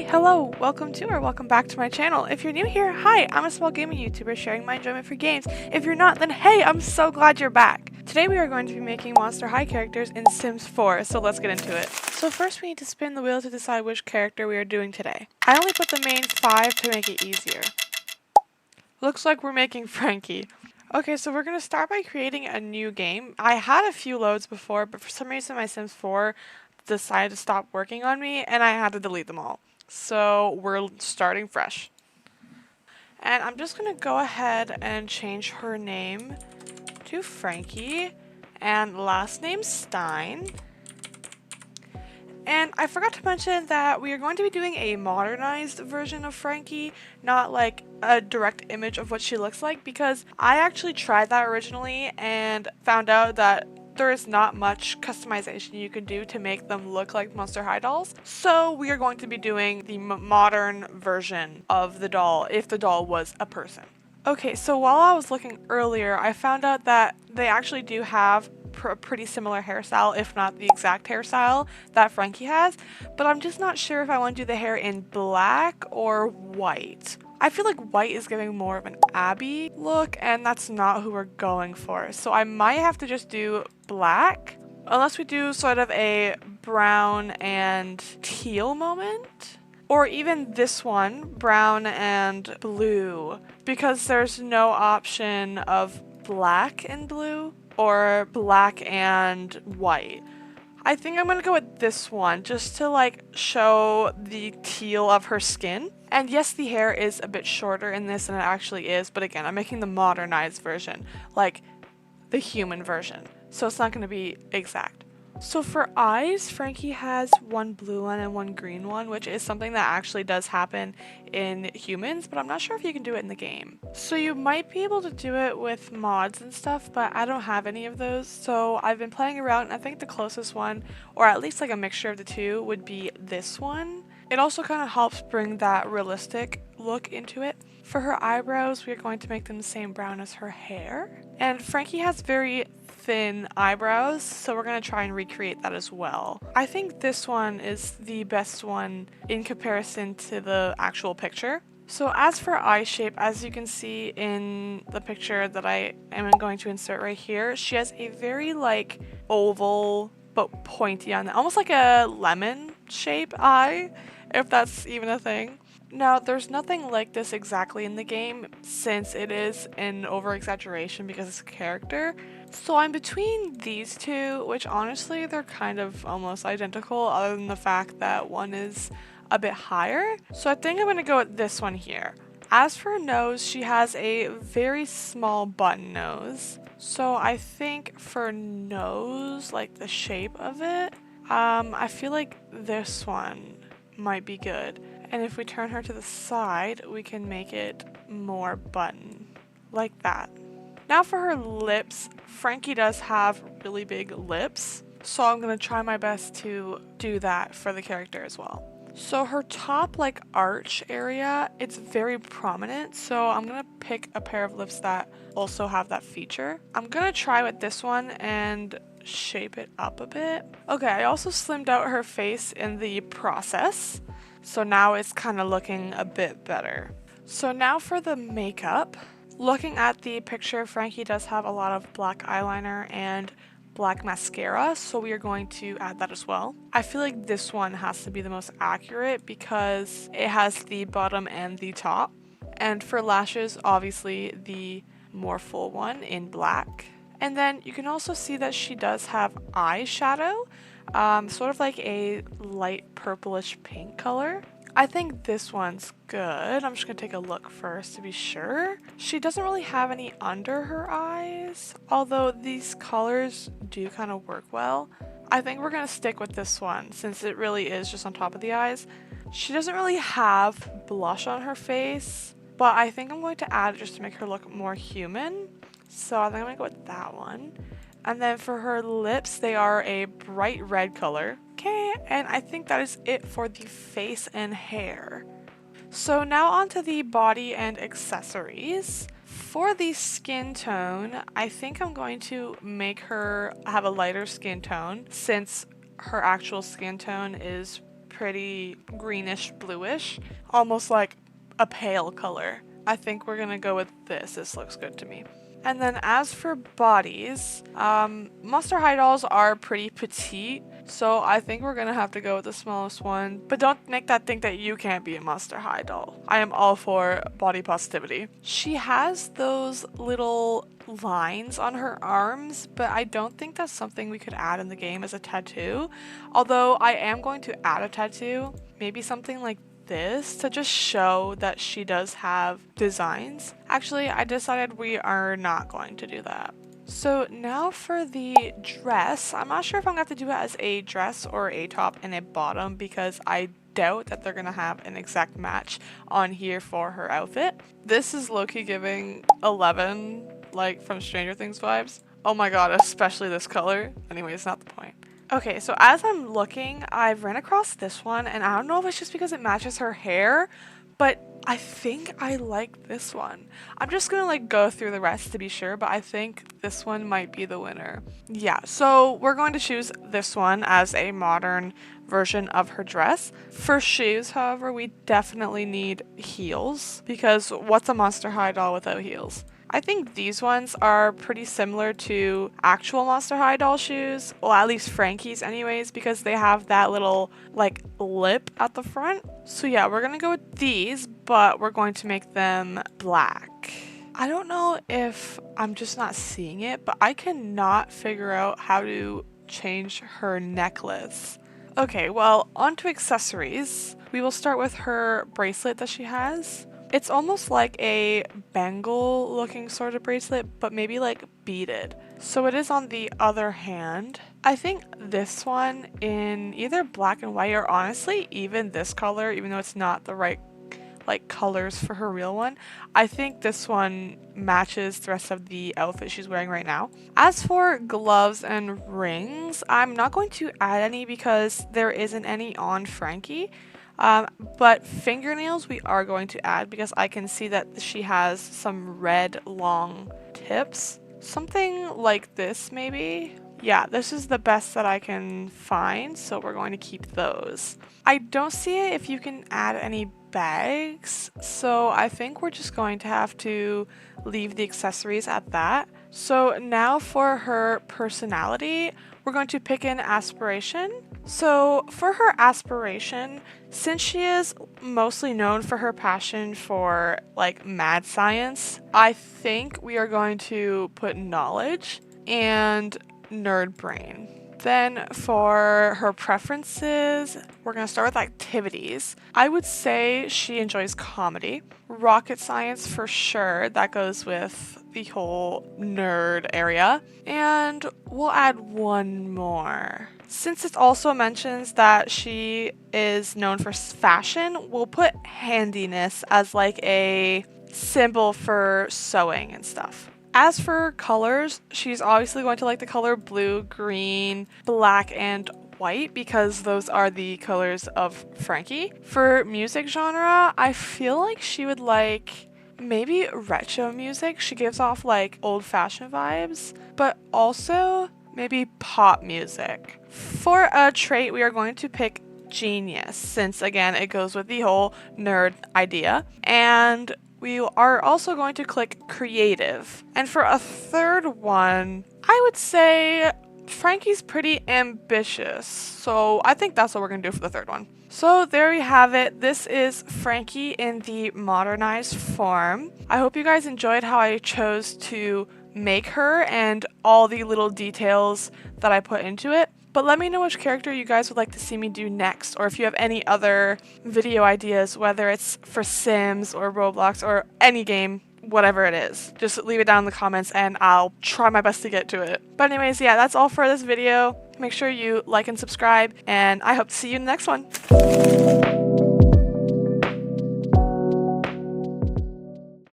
Hey, hello, welcome to or welcome back to my channel. If you're new here, hi, I'm a small gaming YouTuber sharing my enjoyment for games. If you're not, then hey, I'm so glad you're back. Today we are going to be making Monster High characters in Sims 4, so let's get into it. So first we need to spin the wheel to decide which character we are doing today. I only put the main 5 to make it easier. Looks like we're making Frankie. Okay, so we're going to start by creating a new game. I had a few loads before, but for some reason my Sims 4 decided to stop working on me and I had to delete them all. So we're starting fresh. And I'm just going to go ahead and change her name to Frankie and last name Stein. And I forgot to mention that we are going to be doing a modernized version of Frankie, not like a direct image of what she looks like, because I actually tried that originally and found out that there is not much customization you can do to make them look like Monster High dolls. So we are going to be doing the modern version of the doll if the doll was a person. Okay, so while I was looking earlier, I found out that they actually do have a pretty similar hairstyle, if not the exact hairstyle that Frankie has, but I'm just not sure if I want to do the hair in black or white. I feel like white is giving more of an Abby look, and that's not who we're going for. So I might have to just do black, unless we do sort of a brown and teal moment. Or even this one, brown and blue, because there's no option of black and blue or black and white. I think I'm gonna go with this one just to like show the teal of her skin. And yes, the hair is a bit shorter in this than it actually is, but again, I'm making the modernized version, like the human version. So it's not gonna be exact. So for eyes, Frankie has one blue one and one green one, which is something that actually does happen in humans, but I'm not sure if you can do it in the game. So you might be able to do it with mods and stuff, but I don't have any of those. So I've been playing around, and I think the closest one, or at least like a mixture of the two, would be this one. It also kind of helps bring that realistic look into it. For her eyebrows, we are going to make them the same brown as her hair. And Frankie has very thin eyebrows, so we're going to try and recreate that as well. I think this one is the best one in comparison to the actual picture. So as for eye shape, as you can see in the picture that I am going to insert right here, she has a very like oval but pointy on it, almost like a lemon shape eye, if that's even a thing. Now, there's nothing like this exactly in the game, since it is an over-exaggeration because it's a character. So I'm between these two, which honestly, they're kind of almost identical, other than the fact that one is a bit higher. So I think I'm going to go with this one here. As for her nose, she has a very small button nose. So I think for nose, like the shape of it, I feel like this one might be good. And if we turn her to the side, we can make it more button, like that. Now for her lips, Frankie does have really big lips, so I'm going to try my best to do that for the character as well. So her top like arch area, it's very prominent, so I'm going to pick a pair of lips that also have that feature. I'm going to try with this one and shape it up a bit. Okay, I also slimmed out her face in the process. So now it's kind of looking a bit better. So now for the makeup. Looking at the picture, Frankie does have a lot of black eyeliner and black mascara, so we are going to add that as well. I feel like this one has to be the most accurate because it has the bottom and the top. And for lashes, obviously the more full one in black. And then you can also see that she does have eyeshadow. Sort of like a light purplish pink color. I think this one's good. I'm just gonna take a look first to be sure. She doesn't really have any under her eyes, although these colors do kind of work well. I think we're gonna stick with this one since it really is just on top of the eyes. She doesn't really have blush on her face, but I think I'm going to add it just to make her look more human. So I think I'm gonna go with that one. And then for her lips, they are a bright red color. Okay, and I think that is it for the face and hair. So now onto the body and accessories. For the skin tone, I think I'm going to make her have a lighter skin tone since her actual skin tone is pretty greenish bluish, almost like a pale color. I think we're gonna go with this. This looks good to me. And then as for bodies, Monster High dolls are pretty petite, so I think we're gonna have to go with the smallest one. But don't make that think that you can't be a Monster High doll. I am all for body positivity. She has those little lines on her arms, but I don't think that's something we could add in the game as a tattoo. Although I am going to add a tattoo, maybe something like this to just show that she does have designs. Actually, I decided we are not going to do that. So now for the dress, I'm not sure if I'm going to have to do it as a dress or a top and a bottom because I doubt that they're going to have an exact match on here for her outfit. This is low-key giving 11, like from Stranger Things vibes. Oh my god, especially this color. Anyway, it's not the point. Okay, so as I'm looking, I've ran across this one, and I don't know if it's just because it matches her hair, but I think I like this one. I'm just gonna like go through the rest to be sure, but I think this one might be the winner. Yeah, so we're going to choose this one as a modern version of her dress. For shoes, however, we definitely need heels, because what's a Monster High doll without heels? I think these ones are pretty similar to actual Monster High doll shoes, well at least Frankie's anyways, because they have that little like lip at the front. So yeah, we're gonna go with these, but we're going to make them black. I don't know if I'm just not seeing it, but I cannot figure out how to change her necklace. Okay, well, onto accessories. We will start with her bracelet that she has. It's almost like a bangle looking sort of bracelet, but maybe like beaded. So it is on the other hand. I think this one in either black and white, or honestly even this color, even though it's not the right like colors for her real one, I think this one matches the rest of the outfit she's wearing right now. As for gloves and rings, I'm not going to add any because there isn't any on Frankie. But fingernails we are going to add because I can see that she has some red long tips. Something like this maybe? Yeah, this is the best that I can find, so we're going to keep those. I don't see it if you can add any bags, so I think we're just going to have to leave the accessories at that. So now for her personality, we're going to pick an aspiration. So for her aspiration, since she is mostly known for her passion for like mad science, I think we are going to put knowledge and nerd brain. Then for her preferences, we're going to start with activities. I would say she enjoys comedy. Rocket science for sure, that goes with the whole nerd area. And we'll add one more. Since it also mentions that she is known for fashion, we'll put handiness as like a symbol for sewing and stuff. As for colors, she's obviously going to like the color blue, green, black, and white because those are the colors of Frankie. For music genre, I feel like she would like maybe retro music. She gives off like old-fashioned vibes, but also maybe pop music. For a trait, we are going to pick genius, since again it goes with the whole nerd idea. And we are also going to click creative. And for a third one, I would say Frankie's pretty ambitious. So I think that's what we're going to do for the third one. So there you have it. This is Frankie in the modernized form. I hope you guys enjoyed how I chose to make her and all the little details that I put into it. But let me know which character you guys would like to see me do next, or if you have any other video ideas, whether it's for Sims or Roblox or any game, whatever it is. Just leave it down in the comments and I'll try my best to get to it. But anyways, yeah, that's all for this video. Make sure you like and subscribe, and I hope to see you in the next one.